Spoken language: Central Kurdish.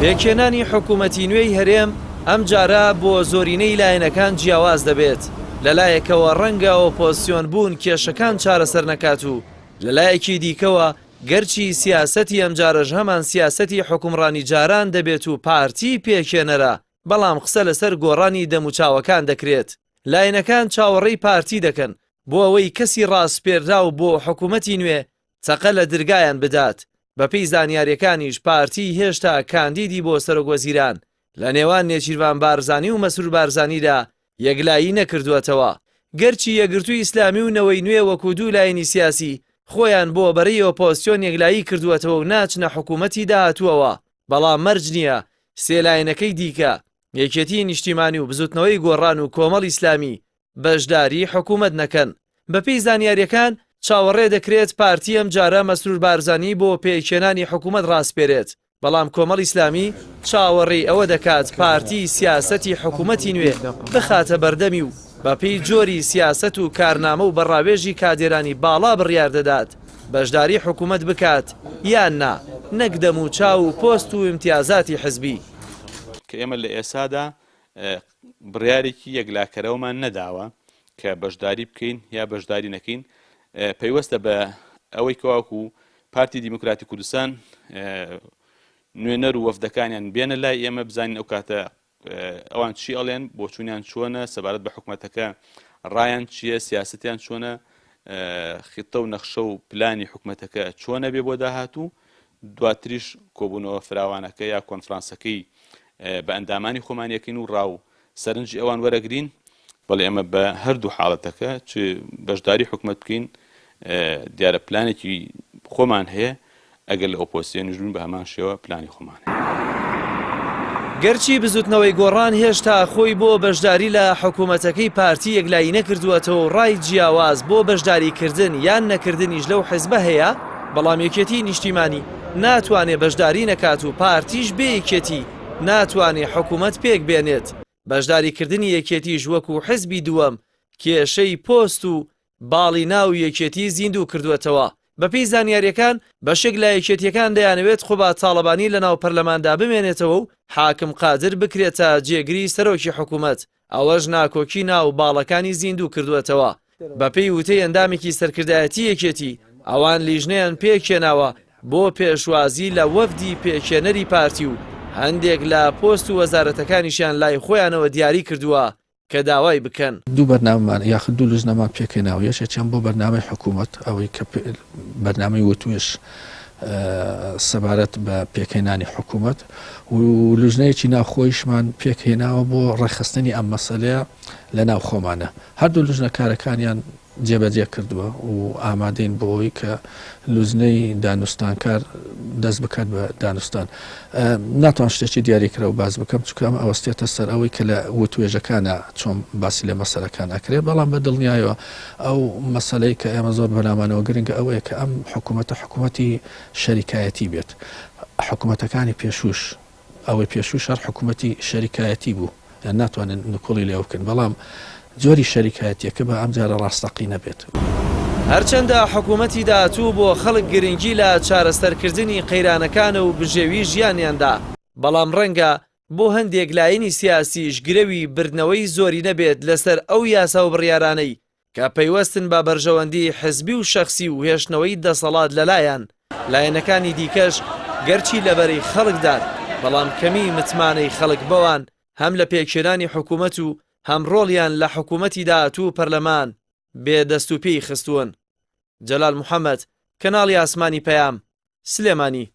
پێکهێنانی حکوومەتی نوێی هەرێم ئەم جارە بۆ زۆرینەی لایەنەکان جیاواز دەبێت. لەلایەکەوە ڕەنگە ئۆپۆزیسیۆن بوون کێشەکان چارەسەر نەکات و لەلایەکی دیکەوە گەرچی سیاسەتی ئەم جارەش هەمان سیاسەتی حکومڕانی جاران دەبێت و پارتی پێکهێنەرە، بەڵام قسە لەسەر گۆڕانی دەموچاوەکان دەکرێت. لایەنەکان چاوەڕێی پارتی دەکەن بۆ ئەوەی کەسی ڕاستپێردا و بۆ حکوومەتی نوێ چەقە لە دەرگایان بدات. بەپێی زانیاریەکانیش پارتی هێشتا کاندیدی بۆ سەرۆکوەزیران لە نێوان نێچیروان بارزانی و مەسرور بارزانیدا یەکلایی نەکردووەتەوە. گەرچی یەکگرتووی ئیسلامی و نەوەی نوێ وەکو دوو لایەنی سیاسی خۆیان بۆ بەرەی ئۆپۆزیسیۆن یەکلایی کردووەتەوە و ناچنە حکوومەتی داهاتووەوە، بەڵام مەرج نییە سێ لایەنەکەی دیکە یەکێتی نیشتیمانی و بزوتنەوەی گۆڕان و کۆمەڵ ئیسلامی بەشداری حکوومەت نەکەن. بەپێی زانیاریەکان چاوەڕێ دەکرێت پارتی ئەم جارە مەسرور بارزانی بۆ پێکهێنانی حکوومەت ڕاستپێرێت، بەڵام کۆمەڵ ئیسلامی چاوەڕێی ئەوە دەکات پارتی سیاسەتی حکوومەتی نوێ بخاتە بەردەمی و بەپێی جۆری سیاسەت و کارنامە و بەڕاوێژی کادێرانی باڵا بڕیار دەدات بەشداری حکوومەت بکات یان نا، نەک دەموچاو و پۆست و ئیمتیازاتی حزبی. کە ئێمە لە ئێسادا بڕیارێکی یەکلاکەرەوەمان نەداوە کە بەشداری بکەین یا بەشداری نەکەین. پەیوەستە بە ئەوەی کەواکو پارتی دیموکراتی کوردستان نوێنەر و وەفدەکانیان بێنە لای ئێمە بزانین ئەو کاتە ئەوان چی ئەڵێن، بۆ چوونیان چۆنە، سەبارەت بە حکوومەتەکە ڕایان چییە، سیاسەتیان چۆنە، خیتە و نەخشە و پلانی حکوومەتەکە چۆنە بێ بۆ داهاتوو. دواتریش کۆبوونەوە فراوانەکە یا کۆنفرانسەکەی بە ئەندامانی خۆمانیەکەین و ڕاو سەرنجی ئەوان وەرەگرین. بەڵێ ئێمە بە هەردوو حاڵەتەکە چ بەشداری حکوومەت بکەین دیارە پلانێکی خۆمان هەیە، ئەگەر لە ئۆپۆزیسیۆنیش بووین بە هەمان شێوە پلانی خۆمان هەیە. گەرچی بزوتنەوەی گۆڕان هێشتا خۆی بۆ بەشداری لە حکوومەتەکەی پارتی یەکلایی نەکردووەتەوە و ڕای جیاواز بۆ بەشداریکردن یان نەکردنیش لەو حیزبە هەیە، بەڵام یەکێتی نیشتیمانی ناتوانێت بەشداری نەکات و پارتیش بێ یەکێتی ناتوانێت حکوومەت پێک بێنێت. بەشداریکردنی یەکێتیش وەکو حزبی دووەم کێشەی پۆست و باڵی ناو یەکێتی زیندوو کردوێتەوە. بەپێی زانیاریەکان بەشێک لە یەکێتیەکان دەیانەوێت خۆبا تاڵەبانی لە ناو پەرلەماندا بمێنێتەوە و حاکم قادر بکرێتە جێگری سەرۆکی حکوومەت، ئەوەش ناکۆکی ناو باڵەکانی زیندوو کردوێتەوە. بەپێی وتەی ئەندامێکی سەرکردایەتی یەکێتی ئەوان لیژنەیان پێکهێناوە بۆ پێشوازی لە وەفدی پێکهێنەری پارتی و هەندێک لە پۆست و وەزارەتەکانیشیان لای خۆیانەوە دیاری کردووە کە داوای بکەن. دوو بەرنامەمان یاخود دوو لوژنەمان پێکهێناوە، یەکێکیان بۆ بەرنامەی حکوومەت ئەوەی کە بەرنامەی وتوێش سەبارەت بە پێکهێنانی حکوومەت و لوژنەیەکی ناوخۆیشمان پێکهێناوە بۆ ڕێخستنی ئەم مەسەلەیە لە ناو خۆمانە. هەردوو لوژنە کارەکانیان جێبەجێ کردووە و ئامادەین بۆ ئەوەی کە لوزنەی دانوستانکار دەست بکات بە دانوستان. ناتوان شتێکی دیاریکرا و باز بکەم چونکە ئەمە ئەوەستێتە سەر ئەوەی کە لە وتوێژەکانە چۆن باسی لە مەسەلەکان ئەکرێ، بەڵام بە دڵنیایەوە ئەو مەسەلەی کە ئێمە زۆر بەنامانەوە گرنگە ئەوەیە کە ئەم حکوومەتە حکوومەتی شەریکایەتی بێت. حکوومەتەکانی پێشوش ئەوەی پێشوش هەر حکوومەتی شەریکایەتی بوو، یان ناتوانن نکۆڵی لێ بکەن، بەڵام جۆری شەریکایەتیەکە بە ئەم جارە ڕاستەقی نەبێت. هەرچەندە حکوومەتی داهاتوو بۆ خەڵک گرنگی لە چارەسەرکردنی قەیرانەکانە و بژێوی ژیانیاندا، بەڵام ڕەنگە بۆ هەندێک لایەنی سیاسیش گرەوی بردنەوەی زۆری نەبێت لەسەر ئەو یاسا و بڕیارانەی کە پەیوەستن بە بەرژەوەندی حزبی و شەخسی و هێشتنەوەی دەسەڵات لەلایەن لایەنەکانی دیکەش گەرچی لەبەری خەڵکدان، بەڵام کەمی متمانەی خەڵک بەوان هەم لە پێکهێنانی حکوومەت و هەم ڕۆڵیان لە حکوومەتی داهاتوو پەرلەمان بێدەست و پێی خستوون. جەلال محەممەد، کەناڵی ئاسمانی پەیام، سلێمانی.